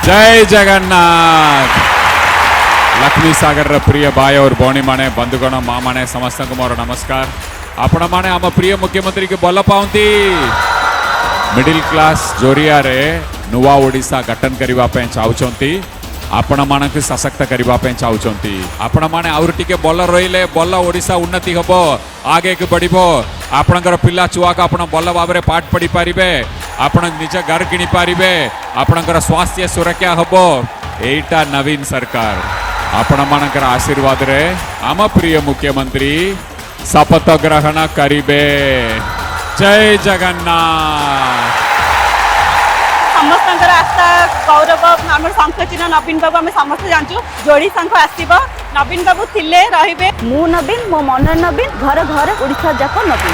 जय जगन्नाथ। लक्ष्मी सागर प्रिय भाई और भौणी माने बंधुगण माँ माने समस्त को मोर नमस्कार। आपण माने आम प्रिय मुख्यमंत्री के भल पाउंती मिडिल क्लास जोरिया रे नुवा ओडिशा गठन करबा पे चाहउचंती आपण मानक सशक्त करबा पे चाहउचंती आपण माने आउर टिके बल रहिले बल ओडिशा उन्नति हबो आगे के बढ़िबो आपणकर पिला छुआ का आपण बल भाबरे पाठ पढ़ी पारिबे आपण निज घर किनी पारिबे आपणकर स्वास्थ्य सुरक्षा हबो एटा नवीन सरकार आपण मानकर आशीर्वाद रे आम प्रिय मुख्यमंत्री शपथ ग्रहण करिबे। जय जगन्नाथ। समस्त आस्था गौरव आम शंख चिन्ह नवीन बाबू आम समस्त जानचु जोड़ी शंख आसब नवीन बाबू थिले रहिबे मु नवीन मो मन नवीन घर घर ओडिशा जाक नवीन।